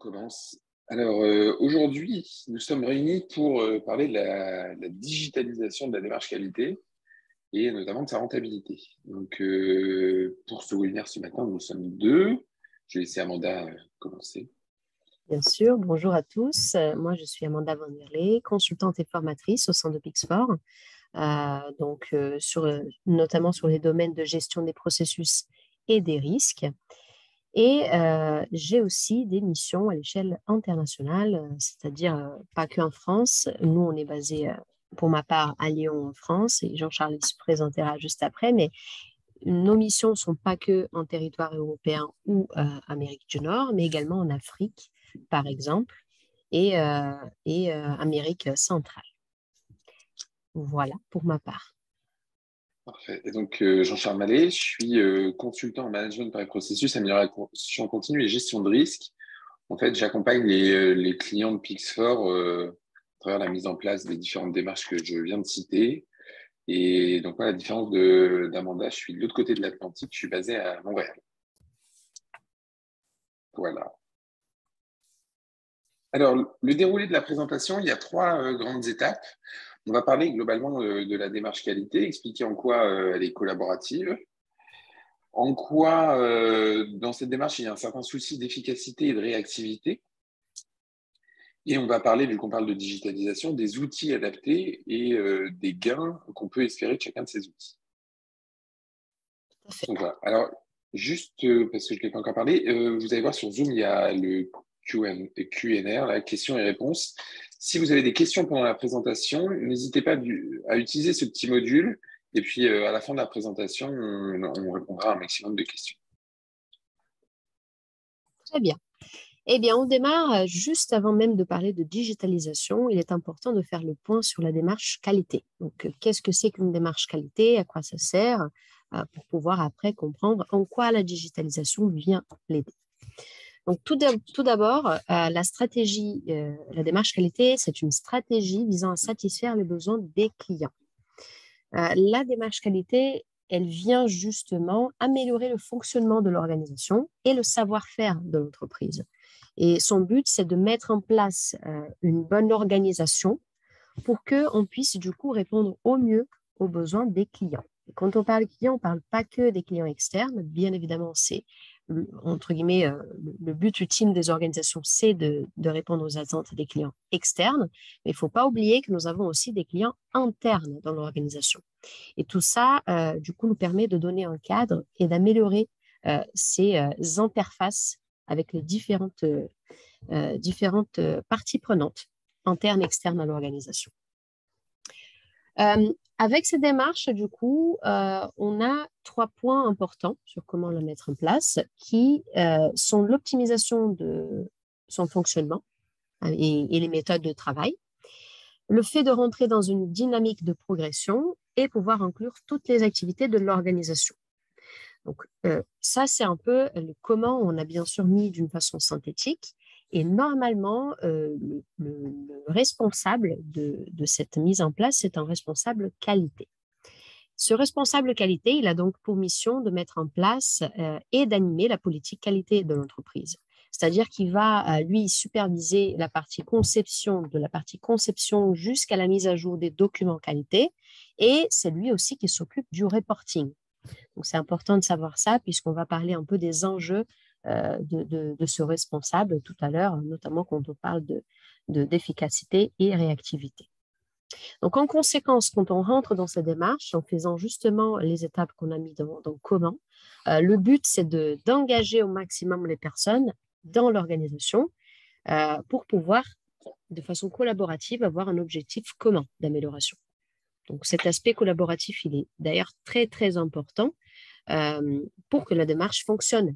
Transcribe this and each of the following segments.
Commence. Alors, aujourd'hui, nous sommes réunis pour parler de la digitalisation de la démarche qualité et notamment de sa rentabilité. Donc, pour ce webinaire ce matin, nous sommes deux. Je vais laisser Amanda commencer. Bien sûr, bonjour à tous. Moi, je suis Amanda Van Merle, consultante et formatrice au sein de Pix4, notamment sur les domaines de gestion des processus et des risques. Et j'ai aussi des missions à l'échelle internationale, c'est-à-dire pas qu'en France. Nous, on est basé, pour ma part, à Lyon, en France, et Jean-Charles se présentera juste après, mais nos missions ne sont pas que en territoire européen ou Amérique du Nord, mais également en Afrique, par exemple, et Amérique centrale. Voilà pour ma part. Parfait. Et donc, Jean-Charles Mallet, je suis consultant en management par les processus, amélioration continue et gestion de risque. En fait, j'accompagne les clients de Pix4 à travers la mise en place des différentes démarches que je viens de citer. Et donc, à la différence d'Amanda, je suis de l'autre côté de l'Atlantique, je suis basé à Montréal. Voilà. Alors, le déroulé de la présentation, il y a trois grandes étapes. On va parler globalement de la démarche qualité, expliquer en quoi elle est collaborative, en quoi, dans cette démarche, il y a un certain souci d'efficacité et de réactivité. Et on va parler, vu qu'on parle de digitalisation, des outils adaptés et des gains qu'on peut espérer de chacun de ces outils. Donc, voilà. Alors, juste parce que je ne l'ai pas encore parlé, vous allez voir sur Zoom, il y a le Q&R, la questions et réponses. Si vous avez des questions pendant la présentation, n'hésitez pas à utiliser ce petit module. Et puis, à la fin de la présentation, on répondra à un maximum de questions. Très bien. Eh bien, on démarre juste avant même de parler de digitalisation. Il est important de faire le point sur la démarche qualité. Donc, qu'est-ce que c'est qu'une démarche qualité? À quoi ça sert? Pour pouvoir après comprendre en quoi la digitalisation vient l'aider. Donc, tout d'abord, la stratégie, la démarche qualité, c'est une stratégie visant à satisfaire les besoins des clients. La démarche qualité, elle vient justement améliorer le fonctionnement de l'organisation et le savoir-faire de l'entreprise. Et son but, c'est de mettre en place une bonne organisation pour qu'on puisse du coup répondre au mieux aux besoins des clients. Et quand on parle clients, on ne parle pas que des clients externes. Bien évidemment, c'est entre guillemets le but ultime des organisations, c'est de répondre aux attentes des clients externes. Mais il ne faut pas oublier que nous avons aussi des clients internes dans l'organisation. Et tout ça, du coup, nous permet de donner un cadre et d'améliorer ces interfaces avec les différentes parties prenantes, internes et externes à l'organisation. Avec ces démarches, du coup, on a trois points importants sur comment la mettre en place, qui sont l'optimisation de son fonctionnement et les méthodes de travail, le fait de rentrer dans une dynamique de progression et pouvoir inclure toutes les activités de l'organisation. Donc, ça, c'est un peu le comment on a bien sûr mis d'une façon synthétique. Et normalement, le responsable de cette mise en place, c'est un responsable qualité. Ce responsable qualité, il a donc pour mission de mettre en place et d'animer la politique qualité de l'entreprise. C'est-à-dire qu'il va, lui, superviser la partie conception, de la partie conception jusqu'à la mise à jour des documents qualité. Et c'est lui aussi qui s'occupe du reporting. Donc, c'est important de savoir ça puisqu'on va parler un peu des enjeux de ce responsable tout à l'heure, notamment quand on parle d'efficacité et réactivité. Donc, en conséquence, quand on rentre dans cette démarche, en faisant justement les étapes qu'on a mis dans comment, le but, c'est d'engager au maximum les personnes dans l'organisation pour pouvoir, de façon collaborative, avoir un objectif commun d'amélioration. Donc, cet aspect collaboratif, il est d'ailleurs très, très important pour que la démarche fonctionne.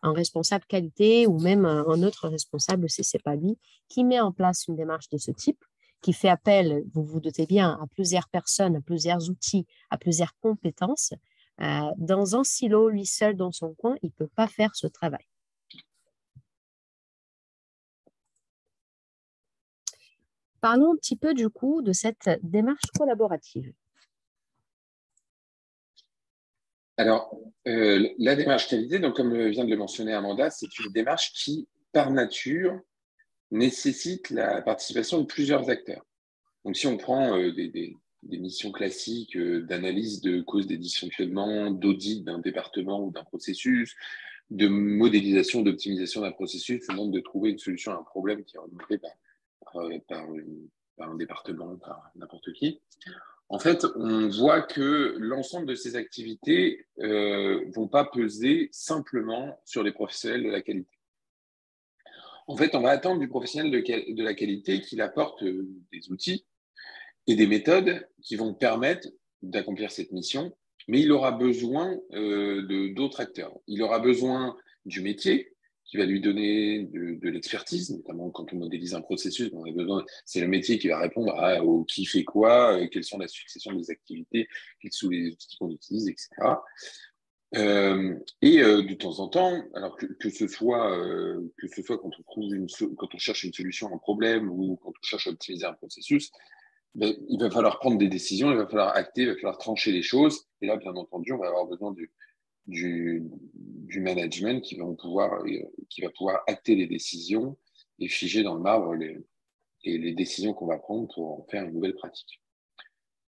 Un responsable qualité ou même un autre responsable, si ce n'est pas lui, qui met en place une démarche de ce type, qui fait appel, vous vous doutez bien, à plusieurs personnes, à plusieurs outils, à plusieurs compétences. Dans un silo, lui seul dans son coin, il ne peut pas faire ce travail. Parlons un petit peu du coup de cette démarche collaborative. Alors, la démarche qualité, donc comme vient de le mentionner Amanda, c'est une démarche qui par nature, nécessite la participation de plusieurs acteurs. Donc, si on prend des missions classiques d'analyse de causes des dysfonctionnements, d'audit d'un département ou d'un processus, de modélisation, d'optimisation d'un processus, on demande de trouver une solution à un problème qui est remonté par un département, par n'importe qui. En fait, on voit que l'ensemble de ces activités ne vont pas peser simplement sur les professionnels de la qualité. En fait, on va attendre du professionnel de la qualité qu'il apporte des outils et des méthodes qui vont permettre d'accomplir cette mission, mais il aura besoin d'autres acteurs. Il aura besoin du métier qui va lui donner de l'expertise, notamment quand on modélise un processus, on a besoin, c'est le métier qui va répondre au qui fait quoi, quelles sont la succession des activités, quels sont les outils qu'on utilise, etc. De temps en temps, alors que ce soit quand quand on cherche une solution à un problème ou quand on cherche à optimiser un processus, ben, il va falloir prendre des décisions, il va falloir acter, il va falloir trancher les choses. Et là, bien entendu, on va avoir besoin du management qui va pouvoir acter les décisions et figer dans le marbre les décisions qu'on va prendre pour en faire une nouvelle pratique.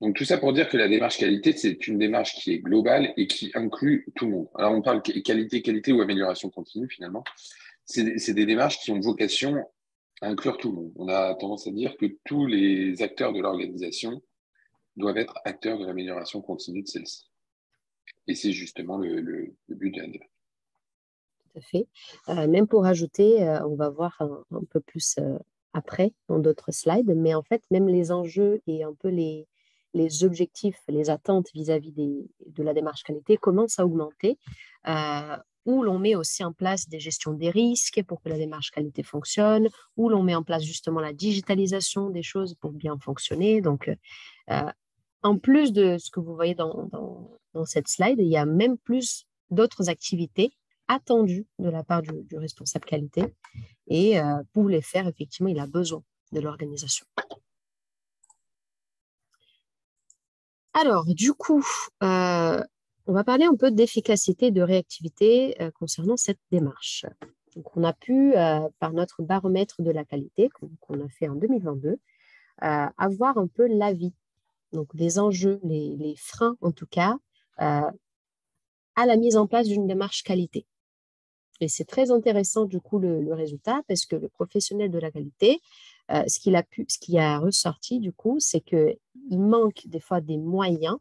Donc, tout ça pour dire que la démarche qualité, c'est une démarche qui est globale et qui inclut tout le monde. Alors, on parle qualité ou amélioration continue, finalement. C'est des démarches qui ont vocation à inclure tout le monde. On a tendance à dire que tous les acteurs de l'organisation doivent être acteurs de l'amélioration continue de celle-ci. Et c'est justement le but de la démarche. Tout à fait. Même pour ajouter, on va voir un peu plus après dans d'autres slides, mais en fait, même les enjeux et un peu les objectifs, les attentes vis-à-vis de la démarche qualité commencent à augmenter, où l'on met aussi en place des gestions des risques pour que la démarche qualité fonctionne, où l'on met en place justement la digitalisation des choses pour bien fonctionner. Donc, en plus de ce que vous voyez dans cette slide, il y a même plus d'autres activités attendues de la part du responsable qualité. Et pour les faire, effectivement, il a besoin de l'organisation. Alors, du coup, on va parler un peu d'efficacité et de réactivité concernant cette démarche. Donc, on a pu, par notre baromètre de la qualité qu'on a fait en 2022, avoir un peu l'avis, donc les enjeux, les freins en tout cas, à la mise en place d'une démarche qualité. Et c'est très intéressant du coup le résultat parce que le professionnel de la qualité, ce qui a ressorti du coup, c'est qu'il manque des fois des moyens,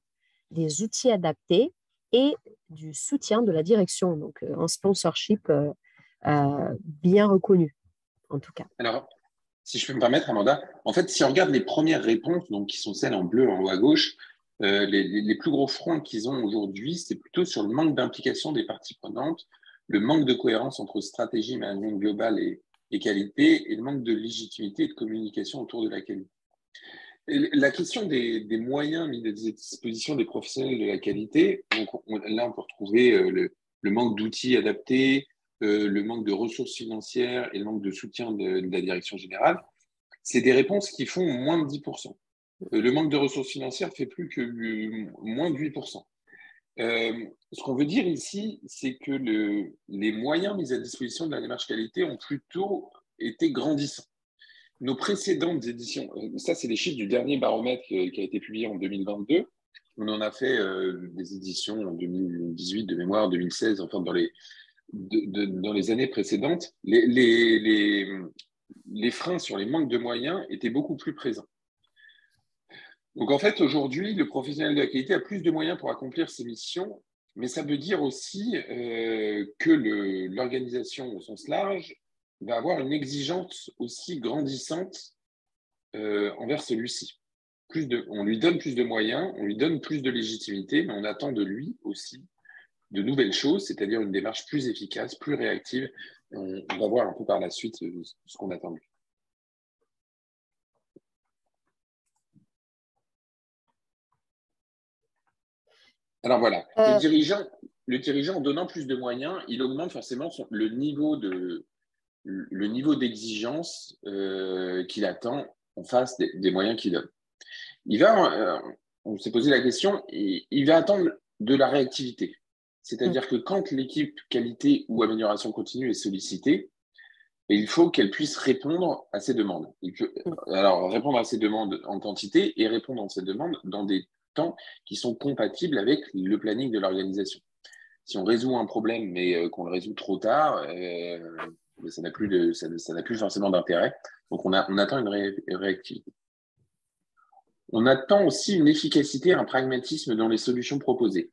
des outils adaptés et du soutien de la direction, donc un sponsorship bien reconnu en tout cas. Alors, si je peux me permettre, Amanda, en fait, si on regarde les premières réponses, donc qui sont celles en bleu en haut à gauche, les plus gros fronts qu'ils ont aujourd'hui, c'est plutôt sur le manque d'implication des parties prenantes, le manque de cohérence entre stratégie, management global et qualité, et le manque de légitimité et de communication autour de la qualité. Et la question des moyens mis à disposition des professionnels de la qualité, donc là on peut retrouver le manque d'outils adaptés, le manque de ressources financières et le manque de soutien de la direction générale. C'est des réponses qui font moins de 10%. Le manque de ressources financières fait plus que moins de 8%. Ce qu'on veut dire ici, c'est que les moyens mis à disposition de la démarche qualité ont plutôt été grandissants. Nos précédentes éditions, ça c'est les chiffres du dernier baromètre qui a été publié en 2022. On en a fait des éditions en 2018 de mémoire, 2016, enfin dans les années précédentes. Les freins sur les manques de moyens étaient beaucoup plus présents. Donc en fait, aujourd'hui, le professionnel de la qualité a plus de moyens pour accomplir ses missions, mais ça veut dire aussi que l'organisation au sens large va avoir une exigence aussi grandissante envers celui-ci. On lui donne plus de moyens, on lui donne plus de légitimité, mais on attend de lui aussi de nouvelles choses, c'est-à-dire une démarche plus efficace, plus réactive. On va voir un peu par la suite ce qu'on attend de lui. Alors voilà, le dirigeant, en donnant plus de moyens, il augmente forcément le niveau d'exigence qu'il attend en face des moyens qu'il donne. On s'est posé la question, il va attendre de la réactivité. C'est-à-dire que quand l'équipe qualité ou amélioration continue est sollicitée, et il faut qu'elle puisse répondre à ces demandes. Alors, répondre à ces demandes en quantité et répondre à ces demandes dans des temps qui sont compatibles avec le planning de l'organisation. Si on résout un problème, mais qu'on le résout trop tard, ça n'a plus forcément d'intérêt. Donc, on attend une réactivité. On attend aussi une efficacité, un pragmatisme dans les solutions proposées.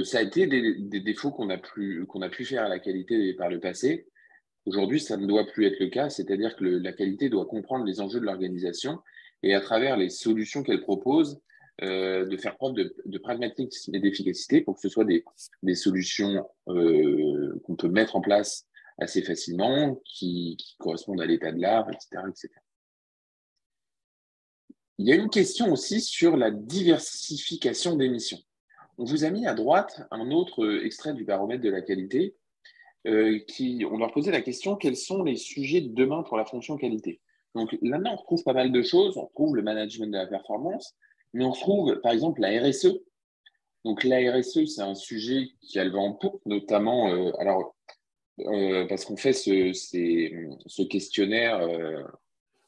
Ça a été des défauts qu'on a pu faire à la qualité par le passé. Aujourd'hui, ça ne doit plus être le cas, c'est-à-dire que la qualité doit comprendre les enjeux de l'organisation et à travers les solutions qu'elle propose, de faire preuve de pragmatisme et d'efficacité pour que ce soit des solutions qu'on peut mettre en place assez facilement, qui correspondent à l'état de l'art, etc., etc. Il y a une question aussi sur la diversification des missions. On vous a mis à droite un autre extrait du baromètre de la qualité on leur posait la question, quels sont les sujets de demain pour la fonction qualité? Donc là-dedans, on retrouve pas mal de choses. On retrouve le management de la performance, mais on retrouve par exemple la RSE. Donc la RSE, c'est un sujet qui a le vent en poupe, notamment parce qu'on fait ce questionnaire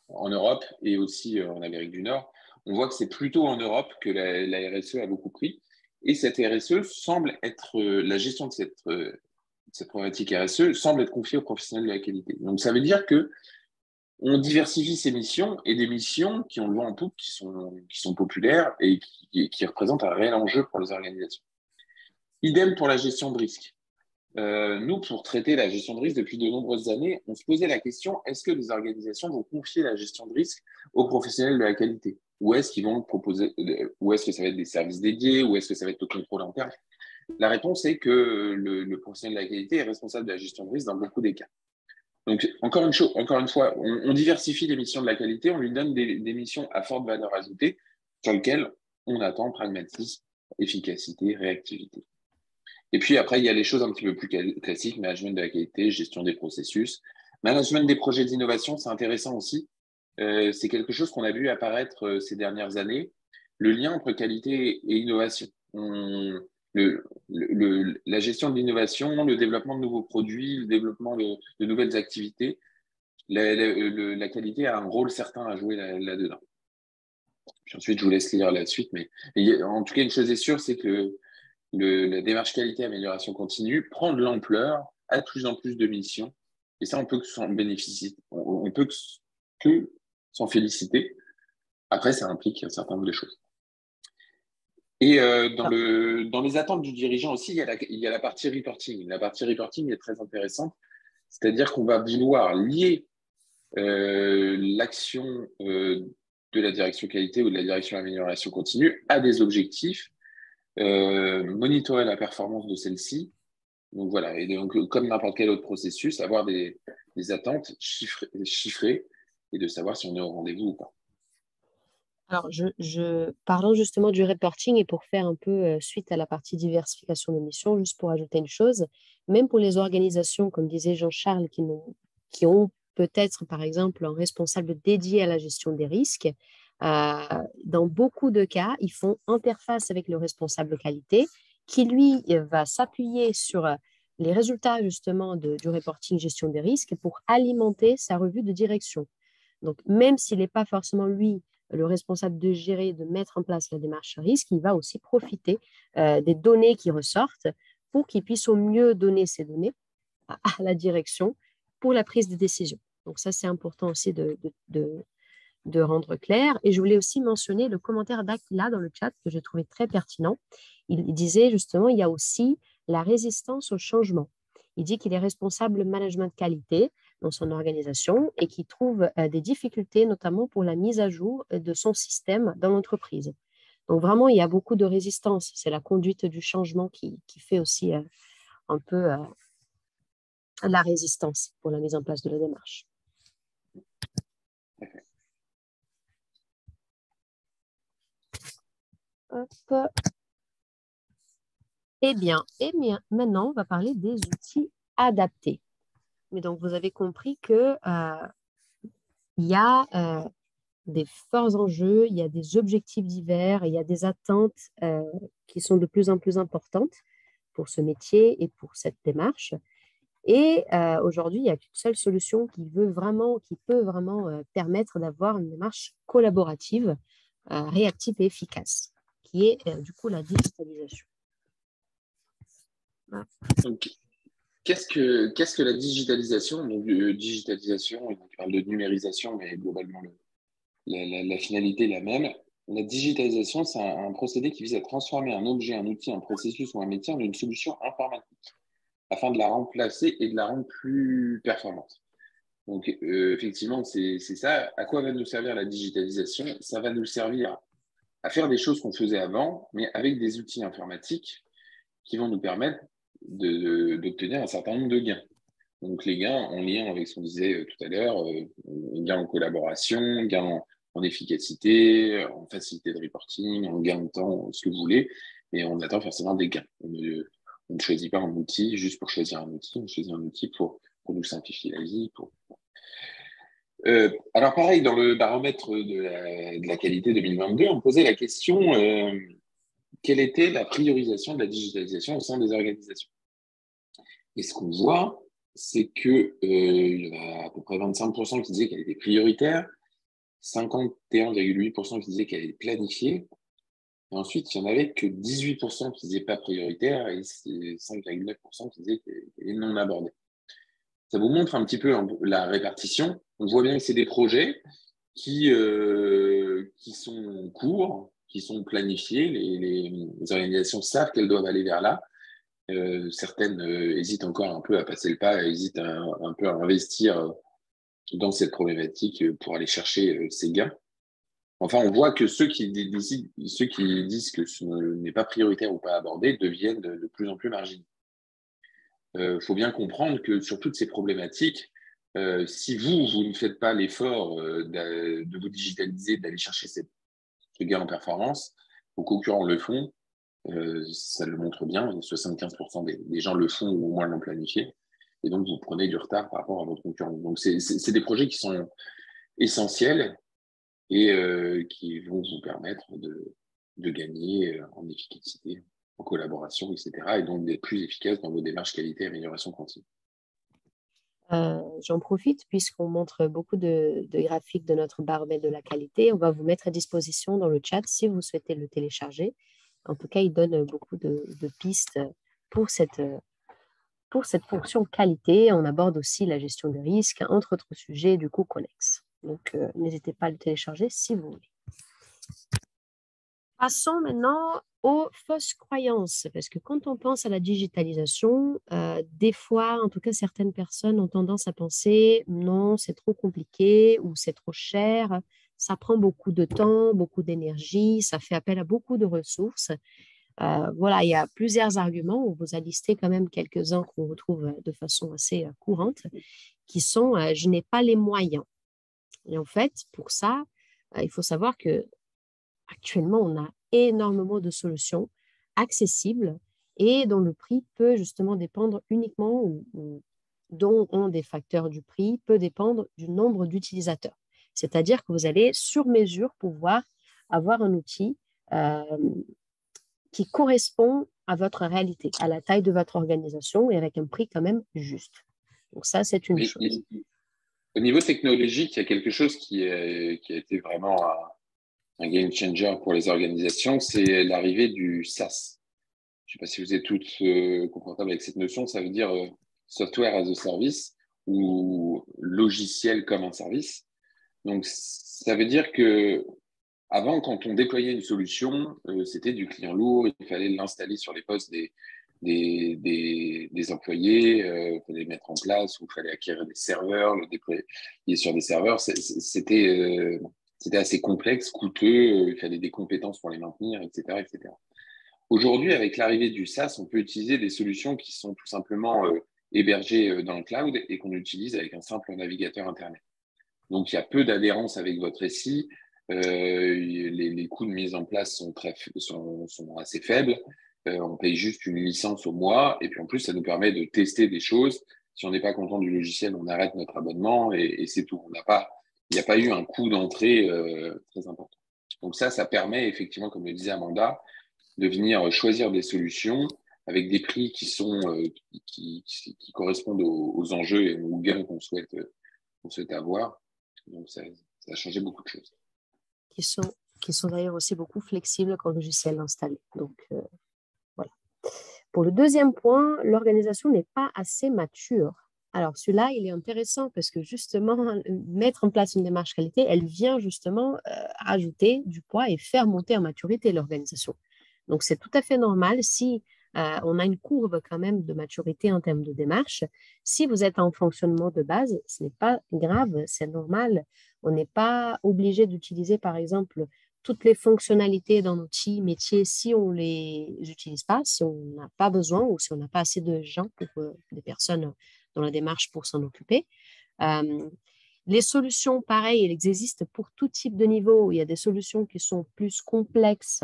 en Europe et aussi en Amérique du Nord. On voit que c'est plutôt en Europe que la RSE a beaucoup pris. Et cette RSE semble être, la gestion de cette problématique RSE semble être confiée aux professionnels de la qualité. Donc, ça veut dire que on diversifie ces missions et des missions qui ont le vent en poupe, qui sont populaires et qui représentent un réel enjeu pour les organisations. Idem pour la gestion de risque. Nous, pour traiter la gestion de risque depuis de nombreuses années, on se posait la question, est-ce que les organisations vont confier la gestion de risque aux professionnels de la qualité? Ou est-ce qu'ils vont proposer, ou est-ce que ça va être des services dédiés, ou est-ce que ça va être le contrôle interne? La réponse est que le professionnel de la qualité est responsable de la gestion de risque dans beaucoup des cas. Donc, encore une fois, on diversifie les missions de la qualité, on lui donne des missions à forte valeur ajoutée sur lesquelles on attend pragmatisme, efficacité, réactivité. Et puis après, il y a les choses un petit peu plus classiques, management de la qualité, gestion des processus. Management des projets d'innovation, c'est intéressant aussi. C'est quelque chose qu'on a vu apparaître ces dernières années, le lien entre qualité et innovation. La gestion de l'innovation, le développement de nouveaux produits, le développement de nouvelles activités, la qualité a un rôle certain à jouer là-dedans. Puis ensuite, je vous laisse lire la suite, mais en tout cas, une chose est sûre, c'est que la démarche qualité amélioration continue prend de l'ampleur, a de plus en plus de missions, et ça, on peut que s'en bénéficier, on peut que s'en féliciter. Après, ça implique un certain nombre de choses. Et dans les attentes du dirigeant aussi, il y a la partie reporting. La partie reporting est très intéressante, c'est-à-dire qu'on va vouloir lier l'action de la direction qualité ou de la direction amélioration continue à des objectifs, monitorer la performance de celle-ci. Donc voilà, et donc comme n'importe quel autre processus, avoir des attentes chiffrées et de savoir si on est au rendez-vous ou pas. Alors, parlons justement du reporting et pour faire un peu suite à la partie diversification des missions, juste pour ajouter une chose, même pour les organisations, comme disait Jean-Charles, qui ont peut-être, par exemple, un responsable dédié à la gestion des risques, dans beaucoup de cas, ils font interface avec le responsable qualité qui, lui, va s'appuyer sur les résultats justement du reporting gestion des risques pour alimenter sa revue de direction. Donc, même s'il n'est pas forcément, lui, le responsable de gérer, de mettre en place la démarche risque, il va aussi profiter des données qui ressortent pour qu'il puisse au mieux donner ces données à la direction pour la prise de décision. Donc ça, c'est important aussi de rendre clair. Et je voulais aussi mentionner le commentaire d'Aquila dans le chat que j'ai trouvé très pertinent. Il disait justement, il y a aussi la résistance au changement. Il dit qu'il est responsable management qualité dans son organisation et qu'il trouve des difficultés, notamment pour la mise à jour de son système dans l'entreprise. Donc vraiment, il y a beaucoup de résistance. C'est la conduite du changement qui fait aussi un peu la résistance pour la mise en place de la démarche. Hop. Eh bien, maintenant, on va parler des outils adaptés. Mais donc, vous avez compris que il y a des forts enjeux, il y a des objectifs divers, il y a des attentes qui sont de plus en plus importantes pour ce métier et pour cette démarche. Et aujourd'hui, il n'y a qu'une seule solution qui peut vraiment permettre d'avoir une démarche collaborative, réactive et efficace, qui est du coup la digitalisation. Voilà. Donc, qu'est-ce que la digitalisation? Donc, digitalisation, on parle de numérisation, mais globalement, la finalité est la même. La digitalisation, c'est un procédé qui vise à transformer un objet, un outil, un processus ou un métier en une solution informatique afin de la remplacer et de la rendre plus performante. Donc, effectivement, c'est ça. À quoi va nous servir la digitalisation? Ça va nous servir à faire des choses qu'on faisait avant, mais avec des outils informatiques qui vont nous permettre d'obtenir un certain nombre de gains. Donc, les gains en lien avec ce qu'on disait tout à l'heure, gains en collaboration, gains en efficacité, en facilité de reporting, en gain de temps, ce que vous voulez, et on attend forcément des gains. On ne choisit pas un outil juste pour choisir un outil, on choisit un outil pour nous simplifier la vie. Alors pareil, dans le baromètre de la qualité 2022, on posait la question quelle était la priorisation de la digitalisation au sein des organisations. Et ce qu'on voit, c'est que il y a à peu près 25% qui disaient qu'elle était prioritaire, 51,8% qui disaient qu'elle était planifiée, et ensuite, il n'y en avait que 18% qui disaient pas prioritaire et 5,9% qui disaient qu'elle est non abordée. Ça vous montre un petit peu la répartition. On voit bien que c'est des projets qui sont courts, qui sont planifiés. Les organisations savent qu'elles doivent aller vers là. Certaines hésitent encore un peu à passer le pas, hésitent un peu à investir dans cette problématique pour aller chercher ces gains. Enfin, on voit que ceux qui disent que ce n'est pas prioritaire ou pas abordé deviennent de plus en plus marginaux. Faut bien comprendre que sur toutes ces problématiques, si vous ne faites pas l'effort de vous digitaliser, d'aller chercher ce gain en performance, vos concurrents le font, ça le montre bien, 75% des gens le font ou au moins l'ont planifié, et donc vous prenez du retard par rapport à votre concurrent. Donc c'est des projets qui sont essentiels et qui vont vous permettre de gagner en efficacité, en collaboration, etc. Et donc d'être plus efficace dans vos démarches qualité et amélioration continue. J'en profite puisqu'on montre beaucoup de graphiques de notre baromètre de la qualité. On va vous mettre à disposition dans le chat si vous souhaitez le télécharger. En tout cas, il donne beaucoup de pistes pour cette fonction qualité. On aborde aussi la gestion des risques, entre autres sujets du coup connexes. Donc, n'hésitez pas à le télécharger si vous voulez. Passons maintenant aux fausses croyances, parce que quand on pense à la digitalisation, des fois, en tout cas, certaines personnes ont tendance à penser non, c'est trop compliqué ou c'est trop cher, ça prend beaucoup de temps, beaucoup d'énergie, ça fait appel à beaucoup de ressources. Voilà, il y a plusieurs arguments, on vous a listé quand même quelques-uns qu'on retrouve de façon assez courante, qui sont je n'ai pas les moyens. Et en fait, pour ça, il faut savoir que actuellement, on a énormément de solutions accessibles et dont le prix peut justement dépendre uniquement ou dont un des facteurs du prix peut dépendre du nombre d'utilisateurs. C'est-à-dire que vous allez sur mesure pouvoir avoir un outil qui correspond à votre réalité, à la taille de votre organisation et avec un prix quand même juste. Donc ça, c'est une chose. Au niveau technologique, il y a quelque chose qui a été vraiment un game changer pour les organisations, c'est l'arrivée du SaaS. Je ne sais pas si vous êtes toutes confortables avec cette notion, ça veut dire software as a service ou logiciel comme un service. Donc, ça veut dire que avant, quand on déployait une solution, c'était du client lourd, il fallait l'installer sur les postes des employés, il fallait le mettre en place, ou il fallait acquérir des serveurs, le déployer sur des serveurs. C'était assez complexe, coûteux, il fallait des compétences pour les maintenir, etc., etc. Aujourd'hui, avec l'arrivée du SaaS, on peut utiliser des solutions qui sont tout simplement hébergées dans le cloud et qu'on utilise avec un simple navigateur Internet. Donc, il y a peu d'adhérence avec votre SI. Les coûts de mise en place sont assez faibles. On paye juste une licence au mois. Et puis, en plus, ça nous permet de tester des choses. Si on n'est pas content du logiciel, on arrête notre abonnement et c'est tout. Il n'y a pas eu un coût d'entrée très important. Donc ça permet effectivement, comme le disait Amanda, de venir choisir des solutions avec des prix qui correspondent aux enjeux et aux gains qu'on souhaite avoir. Donc, ça a changé beaucoup de choses. Qui sont d'ailleurs aussi beaucoup flexibles quand le logiciel est installé. Donc, voilà. Pour le deuxième point, l'organisation n'est pas assez mature. Alors, celui-là, il est intéressant parce que justement, mettre en place une démarche qualité, elle vient justement rajouter du poids et faire monter en maturité l'organisation. Donc, c'est tout à fait normal si on a une courbe quand même de maturité en termes de démarche. Si vous êtes en fonctionnement de base, ce n'est pas grave, c'est normal. On n'est pas obligé d'utiliser, par exemple, toutes les fonctionnalités d'un outil métier si on ne les utilise pas, si on n'a pas besoin ou si on n'a pas assez de gens, des personnes dans la démarche pour s'en occuper. Les solutions, pareil, elles existent pour tout type de niveau. Il y a des solutions qui sont plus complexes.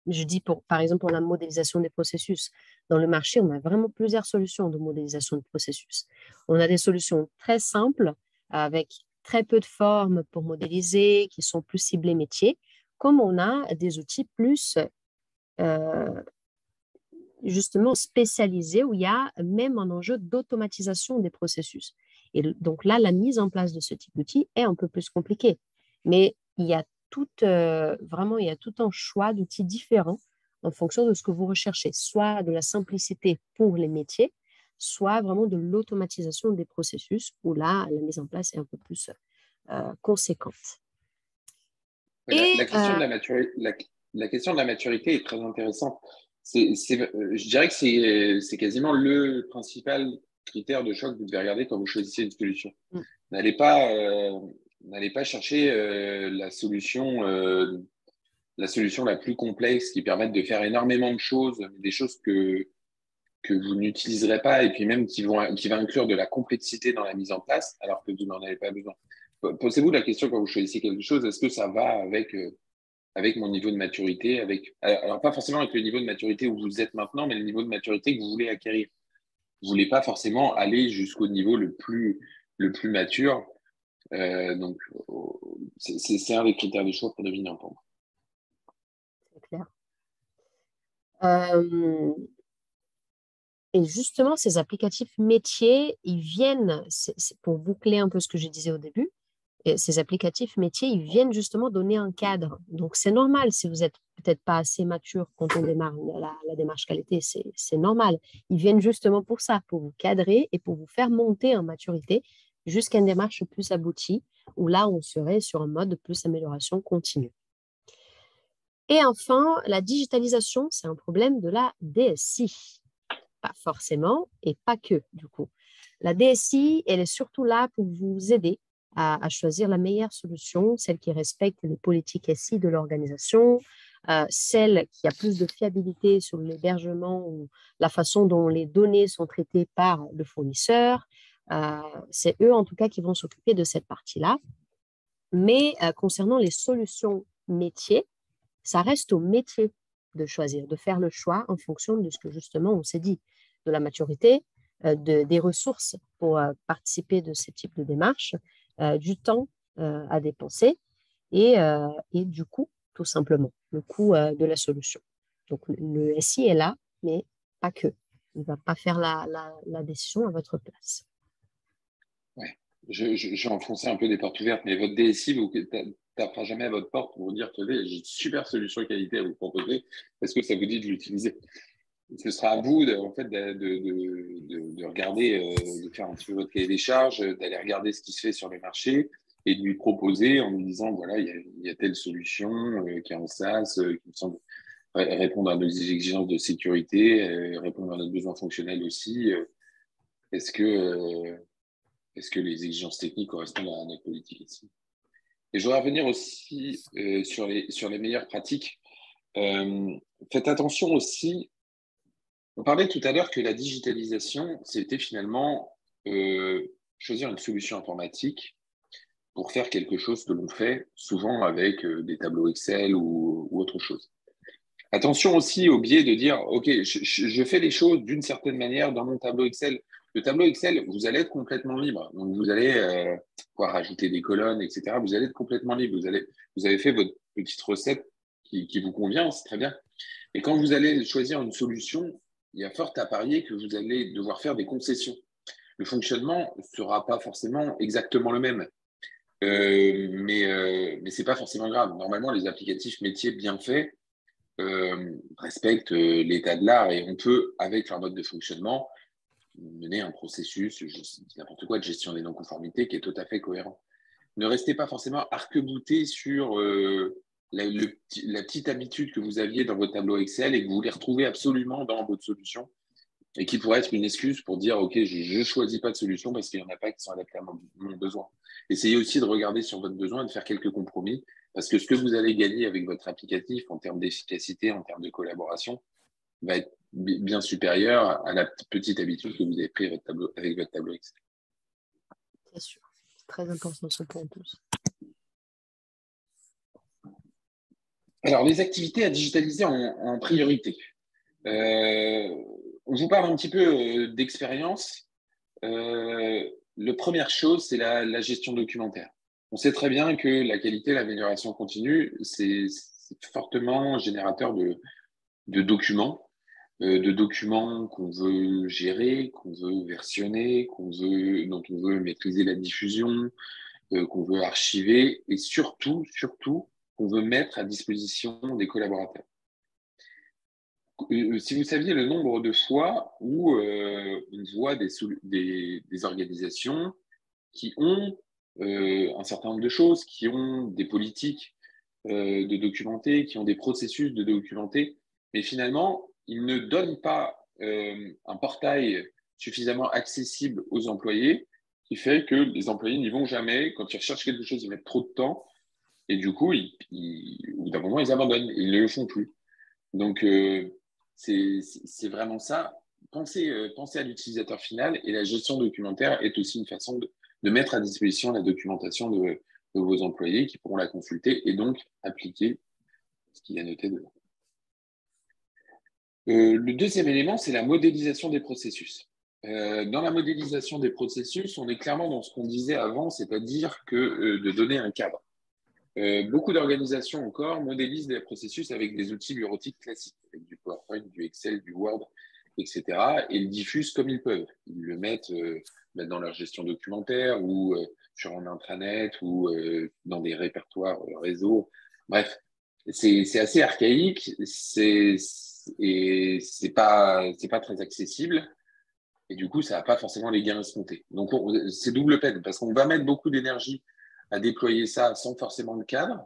Je dis, par exemple, pour la modélisation des processus. Dans le marché, on a vraiment plusieurs solutions de modélisation de processus. On a des solutions très simples avec très peu de formes pour modéliser, qui sont plus ciblées métiers, comme on a des outils plus justement spécialisés où il y a même un enjeu d'automatisation des processus. Et donc là, la mise en place de ce type d'outil est un peu plus compliquée. Mais il y a vraiment, il y a tout un choix d'outils différents en fonction de ce que vous recherchez, soit de la simplicité pour les métiers, soit vraiment de l'automatisation des processus, où là, la mise en place est un peu plus conséquente. La question de la question de la maturité est très intéressante. Je dirais que c'est quasiment le principal critère de choix que vous devez regarder quand vous choisissez une solution. N'allez pas chercher la solution la plus complexe qui permette de faire énormément de choses, des choses que vous n'utiliserez pas et puis même qui va inclure de la complexité dans la mise en place alors que vous n'en avez pas besoin. Posez-vous la question quand vous choisissez quelque chose, est-ce que ça va avec mon niveau de maturité, alors pas forcément avec le niveau de maturité où vous êtes maintenant, mais le niveau de maturité que vous voulez acquérir. Vous voulez pas forcément aller jusqu'au niveau le plus mature. Donc, c'est un des critères de choix prédominants pour moi. C'est clair. Et justement, ces applicatifs métiers, ils viennent, pour boucler un peu ce que je disais au début, ces applicatifs métiers, ils viennent justement donner un cadre. Donc, c'est normal si vous n'êtes peut-être pas assez mature quand on démarre la démarche qualité, c'est normal. Ils viennent justement pour ça, pour vous cadrer et pour vous faire monter en maturité jusqu'à une démarche plus aboutie, où là, on serait sur un mode de plus amélioration continue. Et enfin, la digitalisation, c'est un problème de la DSI. Pas forcément, et pas que, du coup. La DSI, elle est surtout là pour vous aider à choisir la meilleure solution, celle qui respecte les politiques SI de l'organisation, celle qui a plus de fiabilité sur l'hébergement ou la façon dont les données sont traitées par le fournisseur. C'est eux, en tout cas, qui vont s'occuper de cette partie-là. Mais concernant les solutions métiers, ça reste au métier de choisir, de faire le choix en fonction de ce que justement on s'est dit, de la maturité, des ressources pour participer de ce type de démarche, du temps à dépenser et du coût, tout simplement, le coût de la solution. Donc le SI est là, mais pas que. Il ne va pas faire la décision à votre place. Ouais. Je vais enfoncer un peu des portes ouvertes, mais votre DSI vous tapera jamais à votre porte pour vous dire que j'ai une super solution qualité à vous proposer. Est-ce que ça vous dit de l'utiliser? Ce sera à vous en fait, de regarder, de faire un petit peu votre cahier des charges, d'aller regarder ce qui se fait sur les marchés et de lui proposer en lui disant voilà, il y a telle solution qui est en SaaS, qui me semble répondre à nos exigences de sécurité, répondre à nos besoins fonctionnels aussi. Est-ce que les exigences techniques correspondent à notre politique ici? Et je voudrais revenir aussi sur les meilleures pratiques. Faites attention aussi. On parlait tout à l'heure que la digitalisation, c'était finalement choisir une solution informatique pour faire quelque chose que l'on fait souvent avec des tableaux Excel ou autre chose. Attention aussi au biais de dire, OK, je fais les choses d'une certaine manière dans mon tableau Excel. Le tableau Excel, vous allez être complètement libre. Donc, vous allez pouvoir rajouter des colonnes, etc. Vous allez être complètement libre. Vous avez fait votre petite recette qui vous convient, c'est très bien. Et quand vous allez choisir une solution, il y a fort à parier que vous allez devoir faire des concessions. Le fonctionnement ne sera pas forcément exactement le même. Mais ce n'est pas forcément grave. Normalement, les applicatifs métiers bien faits respectent l'état de l'art et on peut, avec leur mode de fonctionnement, mener un processus, je dis n'importe quoi, de gestion des non-conformités qui est tout à fait cohérent. Ne restez pas forcément arc-bouté sur la petite habitude que vous aviez dans votre tableau Excel et que vous voulez retrouver absolument dans votre solution et qui pourrait être une excuse pour dire ok, je ne choisis pas de solution parce qu'il n'y en a pas qui sont adaptés à mon besoin. Essayez aussi de regarder sur votre besoin et de faire quelques compromis parce que ce que vous allez gagner avec votre applicatif en termes d'efficacité, en termes de collaboration, va être bien supérieur à la petite habitude que vous avez pris avec votre tableau Excel. Bien sûr, c'est très important ce point en plus. Alors, les activités à digitaliser en priorité. On vous parle un petit peu d'expérience. La première chose, c'est la gestion documentaire. On sait très bien que la qualité, l'amélioration continue, c'est fortement générateur de documents qu'on veut gérer, qu'on veut versionner, dont on veut maîtriser la diffusion, qu'on veut archiver et surtout, qu'on veut mettre à disposition des collaborateurs. Si vous saviez le nombre de fois où on voit des organisations qui ont un certain nombre de choses, qui ont des politiques de documenter, qui ont des processus de documenter, mais finalement, ils ne donnent pas un portail suffisamment accessible aux employés, qui fait que les employés n'y vont jamais. Quand ils recherchent quelque chose, ils mettent trop de temps, et du coup, au bout d'un moment, ils abandonnent, ils ne le font plus. Donc, c'est vraiment ça. Pensez à l'utilisateur final, et la gestion documentaire est aussi une façon de mettre à disposition la documentation de vos employés qui pourront la consulter et donc appliquer ce qu'il y a noté dedans. Le deuxième élément, c'est la modélisation des processus. Dans la modélisation des processus, on est clairement dans ce qu'on disait avant, c'est-à-dire que de donner un cadre. Beaucoup d'organisations encore modélisent des processus avec des outils bureautiques classiques, avec du PowerPoint, du Excel, du Word, etc. Et le diffusent comme ils peuvent. Ils le mettent dans leur gestion documentaire ou sur un intranet ou dans des répertoires réseau. Bref, c'est assez archaïque et c'est pas très accessible. Et du coup, ça n'a pas forcément les gains escomptés. Donc, c'est double peine parce qu'on va mettre beaucoup d'énergie à déployer ça sans forcément le cadre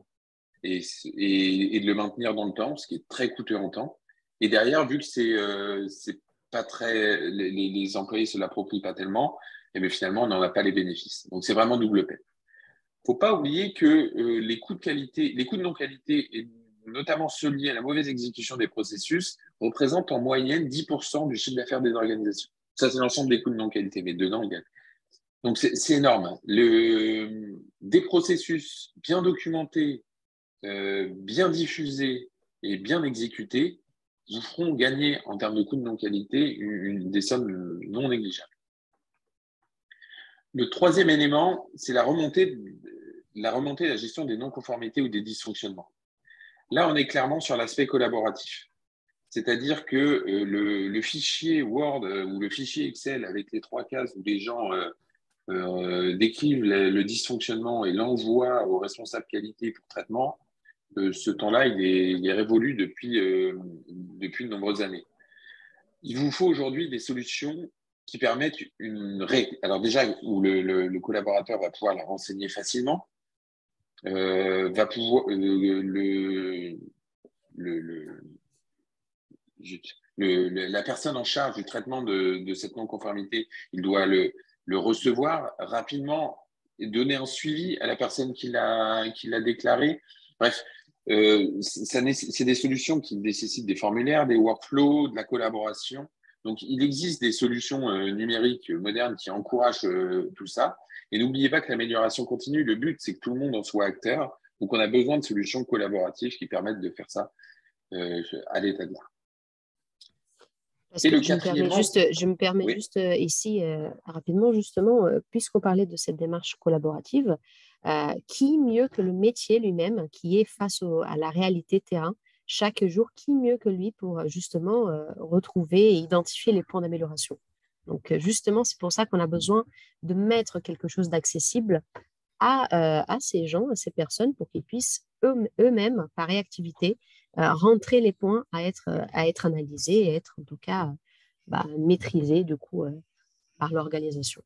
et de le maintenir dans le temps, ce qui est très coûteux en temps. Et derrière, vu que c'est pas très, les employés se l'approprient pas tellement, et bien finalement, on n'en a pas les bénéfices. Donc, c'est vraiment double peine. Faut pas oublier que les coûts de non-qualité, et notamment ceux liés à la mauvaise exécution des processus, représentent en moyenne 10% du chiffre d'affaires des organisations. Ça, c'est l'ensemble des coûts de non-qualité, mais dedans, il y a donc, c'est énorme. Des processus bien documentés, bien diffusés et bien exécutés vous feront gagner en termes de coûts de non-qualité des sommes non négligeables. Le troisième élément, c'est la remontée de la gestion des non-conformités ou des dysfonctionnements. Là, on est clairement sur l'aspect collaboratif. C'est-à-dire que le fichier Word ou le fichier Excel avec les 3 cases où les gens décrivent le dysfonctionnement et l'envoient au responsable qualité pour traitement, ce temps-là, il est révolu depuis de nombreuses années. Il vous faut aujourd'hui des solutions qui permettent alors déjà, où le collaborateur va pouvoir la renseigner facilement, va pouvoir la personne en charge du traitement de cette non-conformité, il doit le recevoir rapidement et donner un suivi à la personne qui l'a déclaré. Bref, c'est des solutions qui nécessitent des formulaires, des workflows, de la collaboration. Donc, il existe des solutions numériques modernes qui encouragent tout ça. Et n'oubliez pas que l'amélioration continue, le but, c'est que tout le monde en soit acteur. Donc, on a besoin de solutions collaboratives qui permettent de faire ça à l'état de l'art. Parce que je me permets oui. juste ici rapidement, justement, puisqu'on parlait de cette démarche collaborative, qui mieux que le métier lui-même qui est face à la réalité terrain chaque jour, qui mieux que lui pour justement retrouver et identifier les points d'amélioration. Donc, justement, c'est pour ça qu'on a besoin de mettre quelque chose d'accessible à ces gens, à ces personnes, pour qu'ils puissent eux-mêmes, par réactivité, rentrer les points à être analysés et être en tout cas maîtrisés du coup par l'organisation.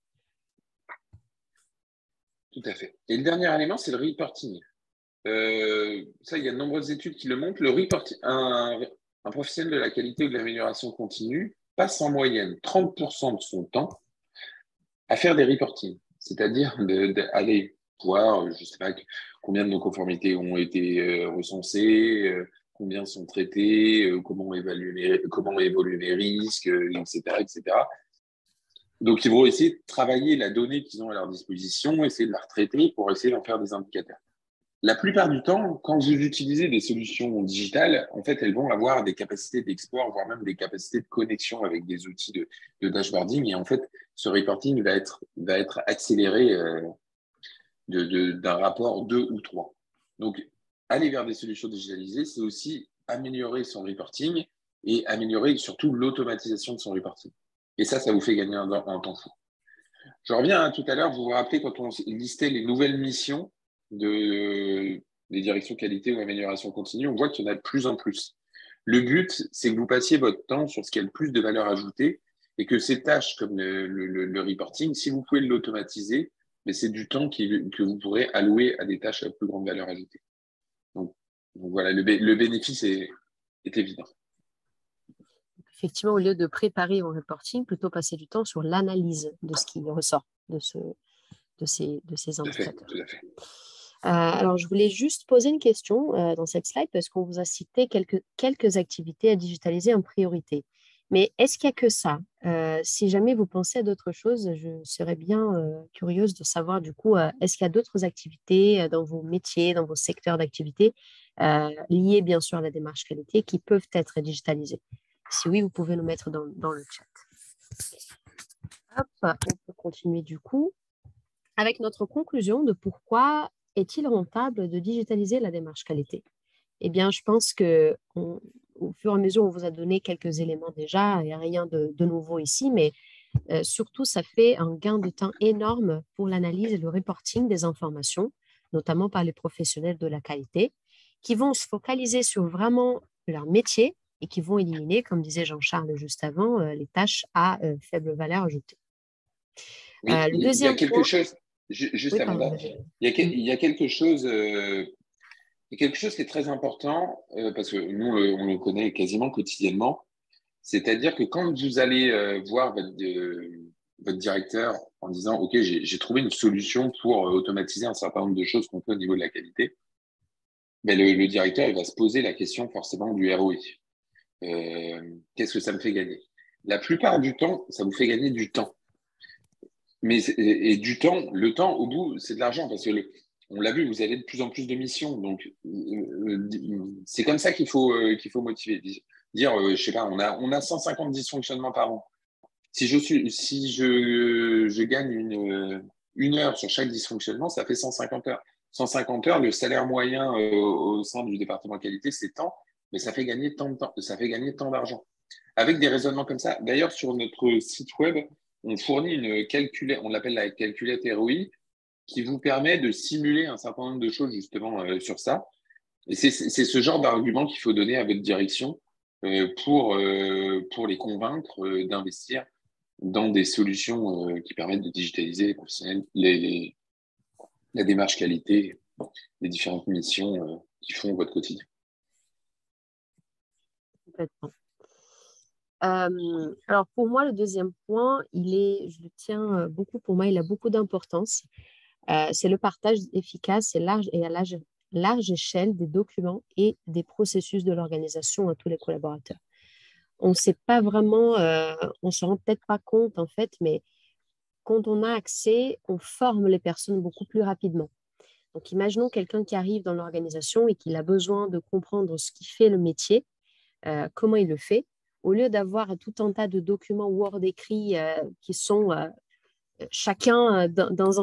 Tout à fait. Et le dernier élément, c'est le reporting. Ça, il y a de nombreuses études qui le montrent. Le reporting, un professionnel de la qualité ou de l'amélioration continue passe en moyenne 30% de son temps à faire des reportings, c'est-à-dire d'aller voir, je ne sais pas, combien de non-conformités ont été recensées, combien sont traitées, comment évoluent les risques, etc., etc. Donc, ils vont essayer de travailler la donnée qu'ils ont à leur disposition, essayer de la retraiter pour essayer d'en faire des indicateurs. La plupart du temps, quand vous utilisez des solutions digitales, en fait, elles vont avoir des capacités d'export, voire même des capacités de connexion avec des outils de dashboarding. Et en fait, ce reporting va être accéléré d'un rapport 2 ou 3. Donc, aller vers des solutions digitalisées, c'est aussi améliorer son reporting et améliorer surtout l'automatisation de son reporting. Et ça vous fait gagner un temps fou. Je reviens à tout à l'heure, vous vous rappelez quand on listait les nouvelles missions des directions qualité ou amélioration continue, on voit qu'il y en a de plus en plus. Le but, c'est que vous passiez votre temps sur ce qui a le plus de valeur ajoutée et que ces tâches comme le reporting, si vous pouvez l'automatiser, mais c'est du temps que vous pourrez allouer à des tâches à plus grande valeur ajoutée. Donc voilà, le bénéfice est évident. Effectivement, au lieu de préparer au reporting, plutôt passer du temps sur l'analyse de ce qui ressort de ces indicateurs. Tout à fait. Alors, je voulais juste poser une question dans cette slide parce qu'on vous a cité quelques activités à digitaliser en priorité. Mais est-ce qu'il n'y a que ça? Si jamais vous pensez à d'autres choses, je serais bien curieuse de savoir du coup, est-ce qu'il y a d'autres activités dans vos métiers, dans vos secteurs d'activité, liées bien sûr à la démarche qualité, qui peuvent être digitalisées? Si oui, vous pouvez nous mettre dans le chat. Hop, on peut continuer du coup avec notre conclusion de pourquoi est-il rentable de digitaliser la démarche qualité. Eh bien, je pense qu'au fur et à mesure, on vous a donné quelques éléments déjà, il n'y a rien de nouveau ici, mais surtout, ça fait un gain de temps énorme pour l'analyse et le reporting des informations, notamment par les professionnels de la qualité, qui vont se focaliser sur vraiment leur métier et qui vont éliminer, comme disait Jean-Charles juste avant, les tâches à faible valeur ajoutée. Oui, Le deuxième il y a quelque point... chose, juste Oui, avant pardon, il y a quelque chose, qui est très important, parce que nous, on le connaît quasiment quotidiennement, c'est-à-dire que quand vous allez voir votre directeur en disant, OK, j'ai trouvé une solution pour automatiser un certain nombre de choses qu'on fait au niveau de la qualité, mais le directeur, il va se poser la question forcément du ROI. Qu'est-ce que ça me fait gagner? La plupart du temps, ça vous fait gagner du temps. Et du temps, le temps, au bout, c'est de l'argent, parce que on l'a vu, vous avez de plus en plus de missions. Donc, c'est comme ça qu'il faut motiver. Dire, je sais pas, on a 150 dysfonctionnements par an. Si je gagne une heure sur chaque dysfonctionnement, ça fait 150 heures. 150 heures, le salaire moyen au sein du département qualité, c'est tant, mais ça fait gagner tant de temps, ça fait gagner tant d'argent. Avec des raisonnements comme ça. D'ailleurs, sur notre site web, on fournit une calculette, on l'appelle la calculette ROI, qui vous permet de simuler un certain nombre de choses justement sur ça. Et c'est ce genre d'argument qu'il faut donner à votre direction pour les convaincre d'investir dans des solutions qui permettent de digitaliser les professionnels, la démarche qualité, les différentes missions qui font votre quotidien. Complètement. Alors pour moi, le deuxième point, je le tiens beaucoup, pour moi, il a beaucoup d'importance. C'est le partage efficace et large à large échelle des documents et des processus de l'organisation à tous les collaborateurs. On ne sait pas vraiment, on ne se rend peut-être pas compte en fait, mais quand on a accès, on forme les personnes beaucoup plus rapidement. Donc imaginons quelqu'un qui arrive dans l'organisation et qu'il a besoin de comprendre ce qui fait le métier, comment il le fait. Au lieu d'avoir tout un tas de documents Word écrits qui sont chacun dans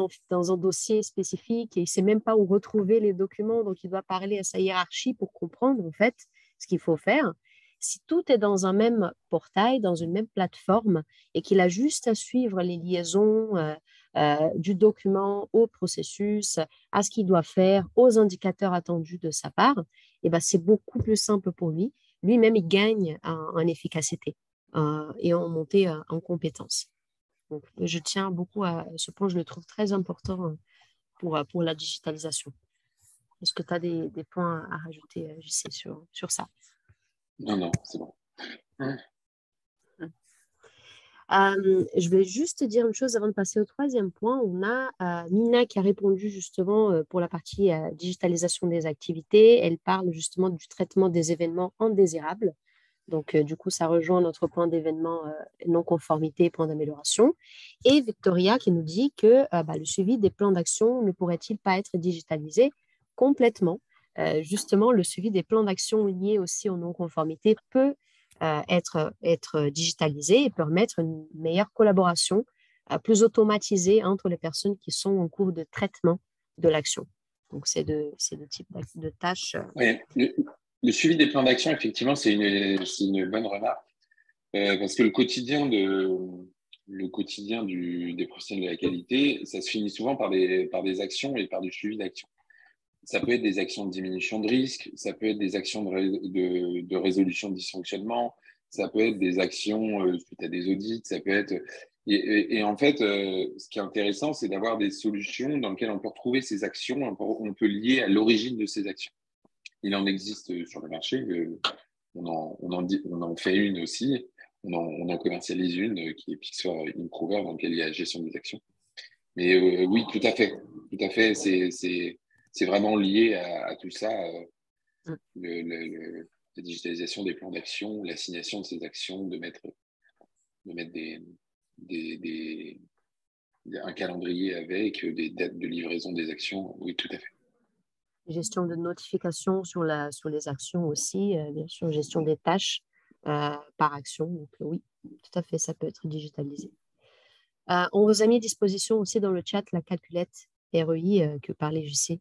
un dossier spécifique et il ne sait même pas où retrouver les documents, donc il doit parler à sa hiérarchie pour comprendre, en fait, ce qu'il faut faire. Si tout est dans un même portail, dans une même plateforme, et qu'il a juste à suivre les liaisons du document au processus, à ce qu'il doit faire, aux indicateurs attendus de sa part, et ben, c'est beaucoup plus simple pour lui. Lui-même, il gagne en efficacité et en montée en compétences. Donc, je tiens beaucoup à ce point, je le trouve très important pour la digitalisation. Est-ce que tu as des points à rajouter, JC, sur ça? Non, c'est bon. Je vais juste dire une chose avant de passer au troisième point. On a Mina qui a répondu justement pour la partie digitalisation des activités. Elle parle justement du traitement des événements indésirables. Donc, du coup, ça rejoint notre point d'événement non-conformité, point d'amélioration. Et Victoria qui nous dit que le suivi des plans d'action ne pourrait-il pas être digitalisé complètement. Justement, le suivi des plans d'action liés aussi aux non-conformités peut être digitalisé et permettre une meilleure collaboration plus automatisée entre les personnes qui sont en cours de traitement de l'action. Donc, c'est le type de tâches. Oui, le suivi des plans d'action, effectivement, c'est une bonne remarque parce que le quotidien des professionnels de la qualité, ça se finit souvent par des actions et par du suivi d'action. Ça peut être des actions de diminution de risque, ça peut être des actions de résolution de dysfonctionnement, ça peut être des actions suite à des audits, ça peut être… Et en fait, ce qui est intéressant, c'est d'avoir des solutions dans lesquelles on peut retrouver ces actions, on peut lier à l'origine de ces actions. Il en existe sur le marché, on en fait une aussi, on en commercialise une qui est Pixar Improver, dans laquelle il y a la gestion des actions. Mais oui, tout à fait, c'est vraiment lié à tout ça, la digitalisation des plans d'action, l'assignation de ces actions, de mettre un calendrier avec des dates de livraison des actions. Oui, tout à fait. Gestion de notifications sur les actions aussi, bien sûr, gestion des tâches par action. Donc, oui, tout à fait, ça peut être digitalisé. On vous a mis à disposition aussi dans le chat la calculette REI que parlait JC,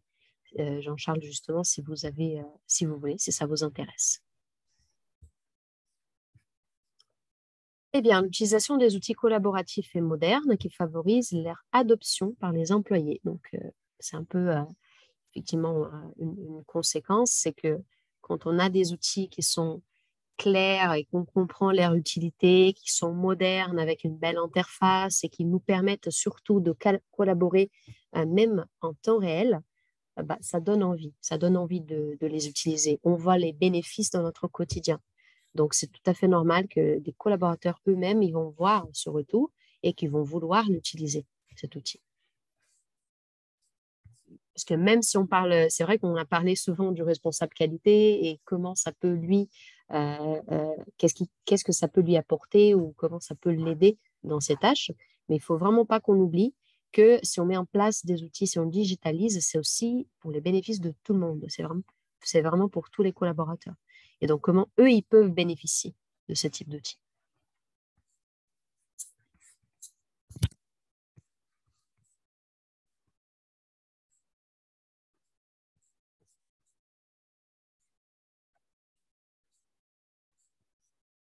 Jean-Charles, justement, si vous voulez, si ça vous intéresse. Eh bien, l'utilisation des outils collaboratifs et modernes qui favorisent leur adoption par les employés. Donc, c'est un peu effectivement une conséquence, c'est que quand on a des outils qui sont clairs et qu'on comprend leur utilité, qui sont modernes avec une belle interface et qui nous permettent surtout de collaborer même en temps réel, ça donne envie de les utiliser. On voit les bénéfices dans notre quotidien. Donc, c'est tout à fait normal que des collaborateurs eux-mêmes, ils vont voir ce retour et qu'ils vont vouloir l'utiliser, cet outil. Parce que même si on parle, c'est vrai qu'on a parlé souvent du responsable qualité et comment ça peut lui, qu'est-ce que ça peut lui apporter ou comment ça peut l'aider dans ses tâches. Mais il ne faut vraiment pas qu'on oublie que si on met en place des outils, si on digitalise, c'est aussi pour les bénéfices de tout le monde. C'est vraiment pour tous les collaborateurs. Et donc, comment eux, ils peuvent bénéficier de ce type d'outils.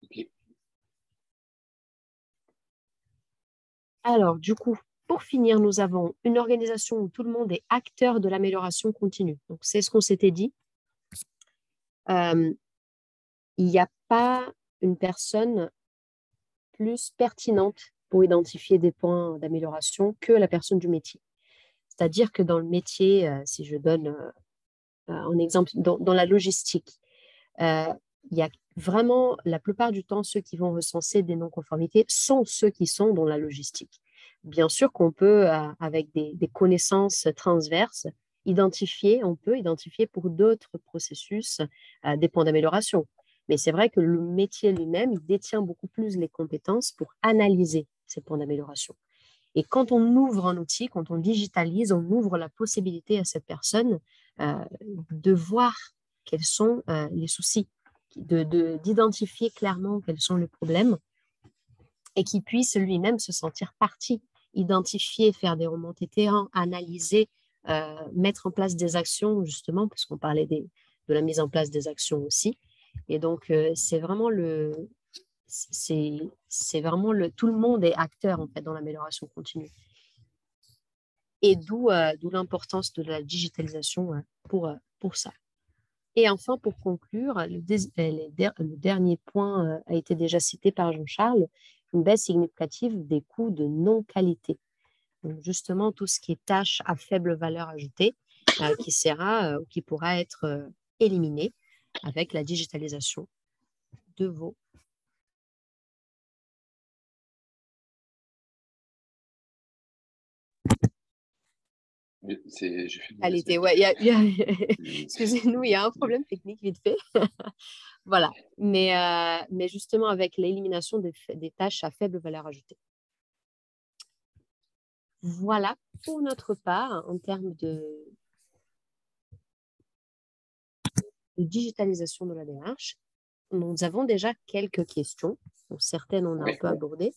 Okay. Alors, du coup, pour finir, nous avons une organisation où tout le monde est acteur de l'amélioration continue. Donc, c'est ce qu'on s'était dit. Il n'y a pas une personne plus pertinente pour identifier des points d'amélioration que la personne du métier. C'est-à-dire que dans le métier, si je donne un exemple, dans la logistique, il y a vraiment, la plupart du temps, ceux qui vont recenser des non-conformités sont ceux qui sont dans la logistique. Bien sûr qu'on peut, avec des connaissances transverses, on peut identifier pour d'autres processus des points d'amélioration. Mais c'est vrai que le métier lui-même, il détient beaucoup plus les compétences pour analyser ces points d'amélioration. Et quand on ouvre un outil, quand on digitalise, on ouvre la possibilité à cette personne de voir quels sont les soucis, d'identifier clairement quels sont les problèmes et qu'il puisse lui-même se sentir partie, identifier, faire des remontées terrain, analyser, mettre en place des actions, justement, puisqu'on parlait de la mise en place des actions aussi, Et donc, c'est vraiment tout le monde est acteur en fait dans l'amélioration continue. Et d'où l'importance de la digitalisation pour ça. Et enfin, pour conclure, le dernier point a été déjà cité par Jean-Charles, une baisse significative des coûts de non-qualité. Donc, justement, tout ce qui est tâches à faible valeur ajoutée qui pourra être éliminé avec la digitalisation de vos qualités. Ouais, excusez-nous, il y a un problème technique vite fait. Voilà, mais justement avec l'élimination des tâches à faible valeur ajoutée. Voilà pour notre part en termes de digitalisation de la démarche. Nous avons déjà quelques questions. Certaines, on a un peu abordé.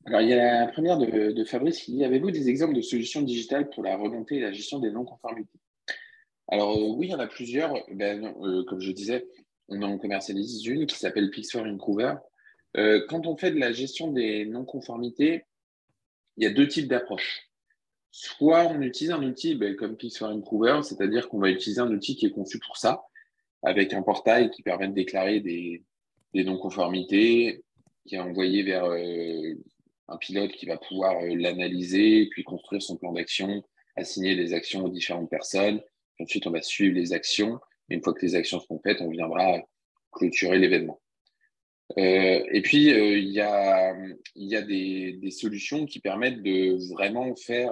Alors, il y a la première de Fabrice qui dit: avez-vous des exemples de solutions digitales pour la remontée et la gestion des non-conformités? Alors, oui, il y en a plusieurs. Comme je disais, on en commercialise une qui s'appelle Pixel Improver. Quand on fait de la gestion des non-conformités, il y a deux types d'approches. Soit on utilise un outil comme Pixel Improver, c'est-à-dire qu'on va utiliser un outil qui est conçu pour ça, avec un portail qui permet de déclarer des non-conformités, qui est envoyé vers un pilote qui va pouvoir l'analyser, puis construire son plan d'action, assigner les actions aux différentes personnes. Ensuite, on va suivre les actions. Et une fois que les actions sont faites, on viendra clôturer l'événement. Et puis, il y a des solutions qui permettent de vraiment faire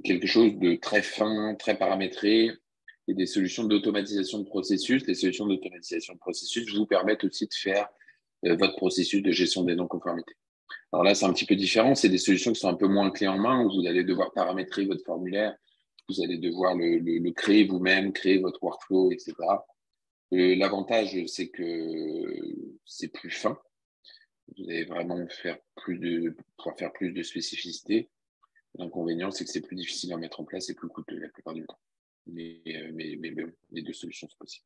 quelque chose de très fin, très paramétré, et des solutions d'automatisation de processus. Les solutions d'automatisation de processus vous permettent aussi de faire votre processus de gestion des non-conformités. Alors là, c'est un petit peu différent. C'est des solutions qui sont un peu moins clés en main, où vous allez devoir paramétrer votre formulaire, vous allez devoir le créer vous-même, créer votre workflow, etc. L'avantage, c'est que c'est plus fin. Vous allez vraiment pouvoir faire plus de spécificité. L'inconvénient, c'est que c'est plus difficile à mettre en place et plus coûteux la plupart du temps. Mais les deux solutions sont possibles.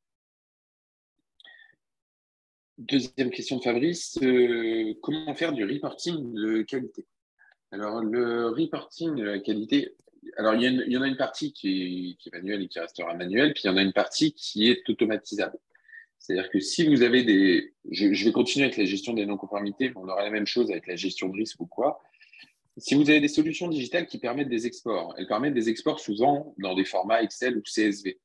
Deuxième question de Fabrice, comment faire du reporting de qualité? Alors, le reporting de la qualité, alors il y en a une partie qui est manuelle et qui restera manuelle, puis il y en a une partie qui est automatisable. C'est-à-dire que si vous avez je vais continuer avec la gestion des non-conformités, mais on aura la même chose avec la gestion de risque ou quoi. Si vous avez des solutions digitales qui permettent des exports, elles permettent des exports souvent dans des formats Excel ou CSV.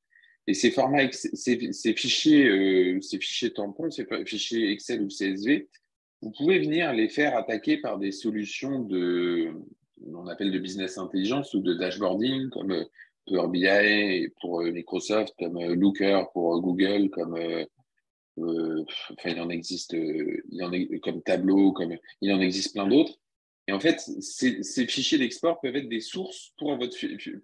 Et ces formats, ces fichiers tampons, ces fichiers Excel ou CSV, vous pouvez venir les faire attaquer par des solutions on appelle de business intelligence ou de dashboarding, comme Power BI pour Microsoft, comme Looker pour Google, comme il en existe, comme Tableau, il en existe plein d'autres. Et en fait, ces fichiers d'export peuvent être des sources pour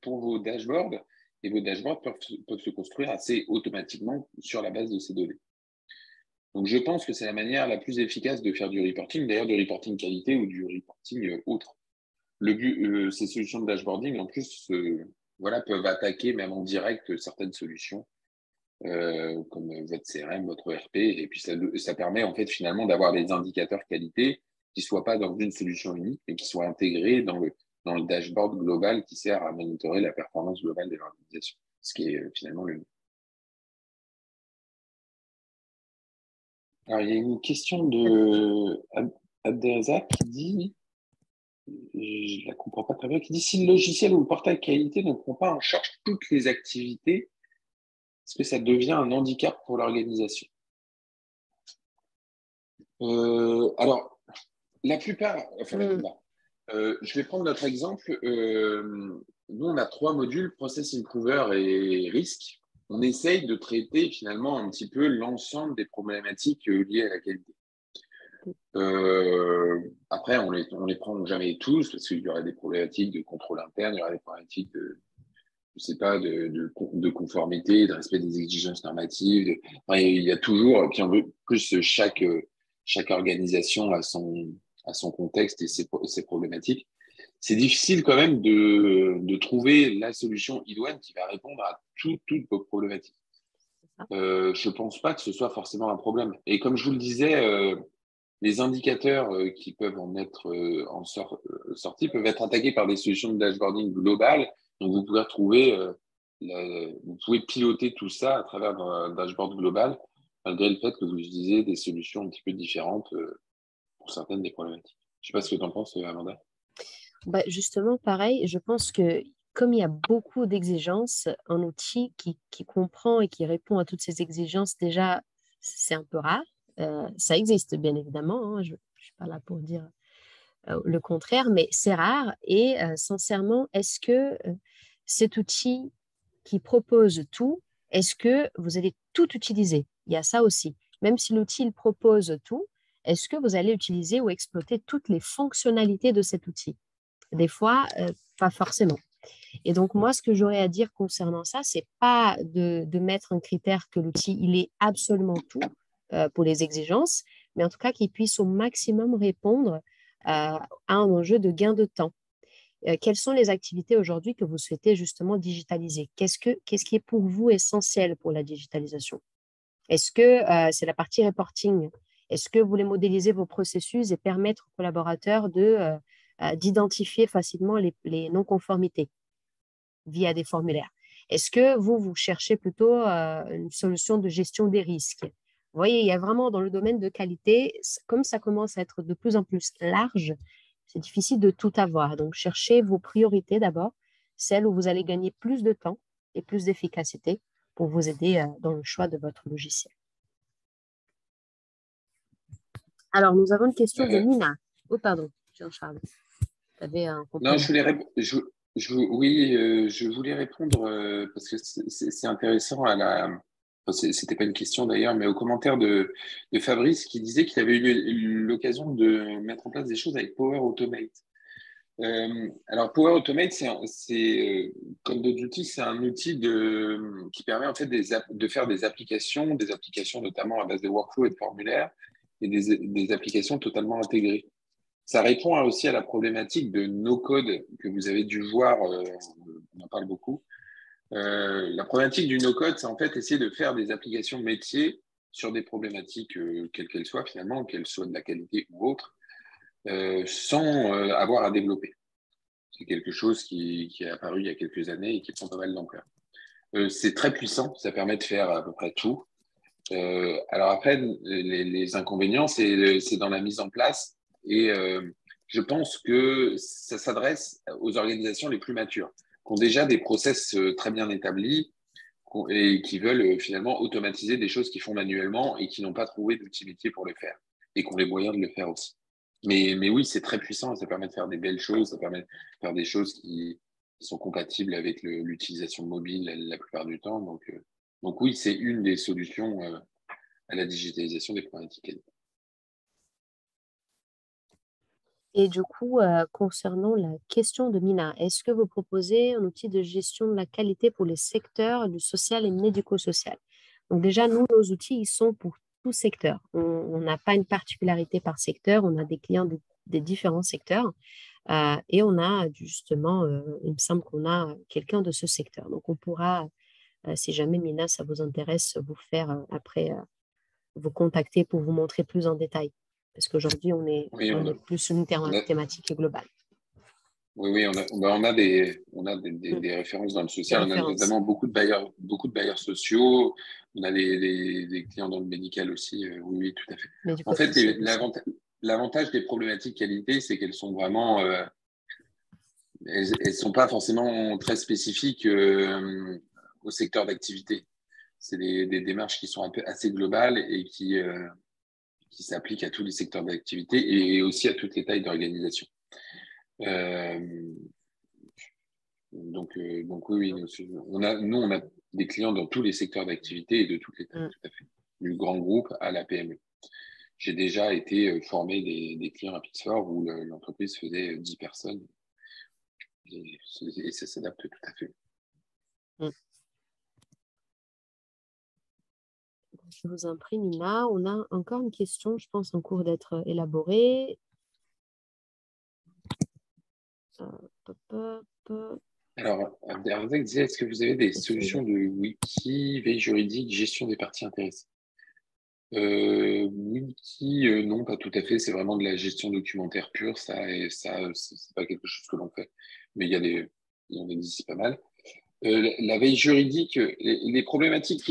vos dashboards, et vos dashboards peuvent se construire assez automatiquement sur la base de ces données. Donc, je pense que c'est la manière la plus efficace de faire du reporting, d'ailleurs du reporting qualité ou du reporting autre. Le but, ces solutions de dashboarding, en plus, peuvent attaquer même en direct certaines solutions, comme votre CRM, votre ERP, et puis ça permet en fait finalement d'avoir des indicateurs qualité qui ne soient pas dans une solution unique, mais qui soient intégrés dans le dashboard global qui sert à monitorer la performance globale de l'organisation, ce qui est finalement le mieux. Alors, il y a une question de Abdelrazak qui dit, je ne la comprends pas très bien, qui dit: si le logiciel ou le portail qualité ne prend pas en charge toutes les activités, est-ce que ça devient un handicap pour l'organisation? Alors, la plupart, je vais prendre notre exemple. Nous, on a 3 modules, Process Improver et Risque. On essaye de traiter finalement un petit peu l'ensemble des problématiques liées à la qualité. Après, on les prend jamais tous, parce qu'il y aura des problématiques de contrôle interne, il y aura des problématiques de conformité, de respect des exigences normatives. Il y a toujours, puis on veut plus chaque organisation a son contexte et ses problématiques. C'est difficile quand même de trouver la solution idoine qui va répondre à toutes vos problématiques. Je ne pense pas que ce soit forcément un problème. Et comme je vous le disais, les indicateurs qui peuvent en être sortis peuvent être attaqués par des solutions de dashboarding globales. Donc, vous pouvez retrouver, vous pouvez piloter tout ça à travers un dashboard global, malgré le fait que vous utilisez des solutions un petit peu différentes pour certaines des problématiques. Je ne sais pas ce que tu en penses, Amanda. Bah, justement, pareil, je pense que comme il y a beaucoup d'exigences, un outil qui comprend et qui répond à toutes ces exigences, déjà, c'est un peu rare. Ça existe, bien évidemment, hein, je ne suis pas là pour dire le contraire, mais c'est rare. Et sincèrement, est-ce que cet outil qui propose tout, est-ce que vous allez tout utiliser? Il y a ça aussi. Même si l'outil il propose tout, est-ce que vous allez utiliser ou exploiter toutes les fonctionnalités de cet outil? Des fois, pas forcément. Et donc, moi, ce que j'aurais à dire concernant ça, c'est pas de mettre un critère que l'outil, il est absolument tout pour les exigences, mais en tout cas qu'il puisse au maximum répondre à un enjeu de gain de temps. Quelles sont les activités aujourd'hui que vous souhaitez justement digitaliser? Qu'est-ce qui est pour vous essentiel pour la digitalisation? Est-ce que c'est la partie reporting? Est-ce que vous voulez modéliser vos processus et permettre aux collaborateurs d'identifier facilement les non-conformités via des formulaires? Est-ce que vous cherchez plutôt une solution de gestion des risques? Vous voyez, il y a vraiment dans le domaine de qualité, comme ça commence à être de plus en plus large, c'est difficile de tout avoir. Donc, cherchez vos priorités d'abord, celles où vous allez gagner plus de temps et plus d'efficacité pour vous aider dans le choix de votre logiciel. Alors, nous avons une question de Nina. Oh, pardon, Jean-Charles. Tu avais un Non, complément. je voulais répondre parce que c'est intéressant à la. Enfin, c'était pas une question d'ailleurs, mais au commentaire de Fabrice qui disait qu'il avait eu l'occasion de mettre en place des choses avec Power Automate. Alors, Power Automate, comme d'autres outils, c'est un outil qui permet en fait de faire des applications notamment à base de workflows et de formulaires, et des applications totalement intégrées. Ça répond aussi à la problématique de no-code que vous avez dû voir, on en parle beaucoup. La problématique du no-code, c'est en fait essayer de faire des applications métiers sur des problématiques, quelles qu'elles soient finalement, qu'elles soient de la qualité ou autre, sans avoir à développer. C'est quelque chose qui est apparu il y a quelques années et qui prend pas mal d'ampleur. C'est très puissant, ça permet de faire à peu près tout. Alors après, les inconvénients, c'est dans la mise en place et je pense que ça s'adresse aux organisations les plus matures, qui ont déjà des process très bien établis et qui veulent finalement automatiser des choses qu'ils font manuellement et qui n'ont pas trouvé d'outils métiers pour le faire et qui ont les moyens de le faire aussi. Mais oui, c'est très puissant, ça permet de faire des belles choses, ça permet de faire des choses qui sont compatibles avec l'utilisation mobile la plupart du temps. Donc oui, c'est une des solutions à la digitalisation des problématiques. Et du coup, concernant la question de Mina, est-ce que vous proposez un outil de gestion de la qualité pour les secteurs du social et médico-social? Donc déjà, nous, nos outils, ils sont pour tout secteur. On n'a pas une particularité par secteur, on a des clients des différents secteurs et on a justement, il me semble qu'on a quelqu'un de ce secteur. Donc on pourra, si jamais Mina, ça vous intéresse, vous faire après, vous contacter pour vous montrer plus en détail. Parce qu'aujourd'hui, Oui, on est plus sur une on a, thématique globale. oui, on a des références dans le Des social. On a références. notamment beaucoup de bailleurs sociaux. On a des clients dans le médical aussi. Oui, oui, tout à fait. En fait, Médico-social aussi. l'avantage des problématiques qualité, c'est qu'elles sont vraiment, elles sont pas forcément très spécifiques au secteur d'activité. C'est des démarches qui sont un peu assez globales et qui s'appliquent à tous les secteurs d'activité et aussi à toutes les tailles d'organisation. Euh, donc oui, on a des clients dans tous les secteurs d'activité et de toutes les tailles, tout à fait. Du grand groupe à la PME. J'ai déjà été formé des clients à Pixfort où l'entreprise faisait 10 personnes et ça s'adapte tout à fait. Mm. Je vous en prie, Nina. On a encore une question, je pense, en cours d'être élaborée. Hop, hop, hop. Alors, Abdelrazak disait, est-ce que vous avez des solutions de wiki, veille juridique, gestion des parties intéressées? Wiki, non, pas tout à fait. C'est vraiment de la gestion documentaire pure, ça, et ça, c'est pas quelque chose que l'on fait. Mais il en existe pas mal. La veille juridique, les problématiques,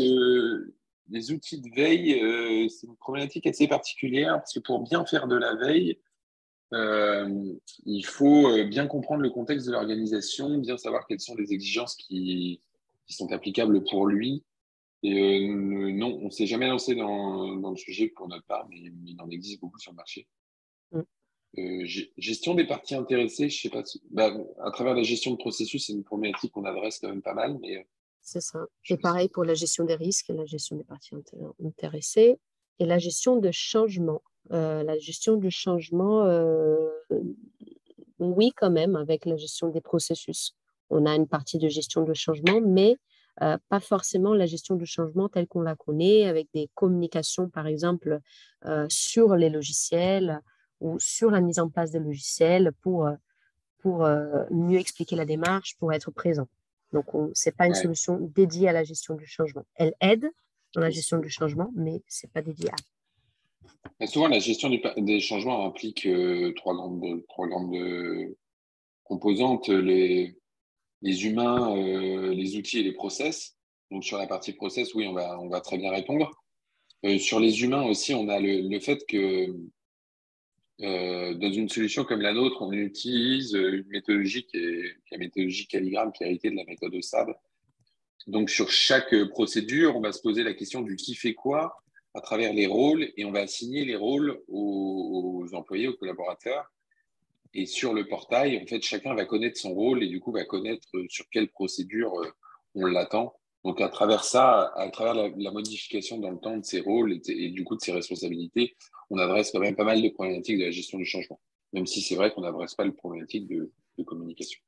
les outils de veille, c'est une problématique assez particulière parce que pour bien faire de la veille, il faut bien comprendre le contexte de l'organisation, bien savoir quelles sont les exigences qui sont applicables pour lui. Et non, on ne s'est jamais lancé dans le sujet pour notre part, mais il en existe beaucoup sur le marché. Mm. Gestion des parties intéressées, je sais pas si, bah, à travers la gestion de processus, c'est une problématique qu'on adresse quand même pas mal, mais C'est ça. je Et sais pas si- pareil pour la gestion des risques et la gestion des parties intéressées et la gestion de changement. La gestion du changement, oui, quand même, avec la gestion des processus. On a une partie de gestion de changement, mais pas forcément la gestion du changement telle qu'on la connaît, avec des communications, par exemple, sur les logiciels ou sur la mise en place des logiciels pour mieux expliquer la démarche, pour être présent. Donc, ce n'est pas une Ouais. solution dédiée à la gestion du changement. Elle aide dans la gestion du changement, mais ce n'est pas dédié à. Mais souvent, la gestion des changements implique trois grandes composantes, les humains, les outils et les process. Donc, sur la partie process, oui, on va très bien répondre. Sur les humains aussi, on a le fait que dans une solution comme la nôtre, on utilise une méthodologie qui est la méthodologie Calligram, qui est héritée de la méthode SAB. Donc, sur chaque procédure, on va se poser la question du qui fait quoi à travers les rôles et on va assigner les rôles aux employés, aux collaborateurs. Et sur le portail, en fait, chacun va connaître son rôle et du coup va connaître sur quelle procédure on l'attend. Donc, à travers ça, à travers la modification dans le temps de ses rôles et du coup de ses responsabilités, on adresse quand même pas mal de problématiques de la gestion du changement, même si c'est vrai qu'on n'adresse pas les problématiques de communication.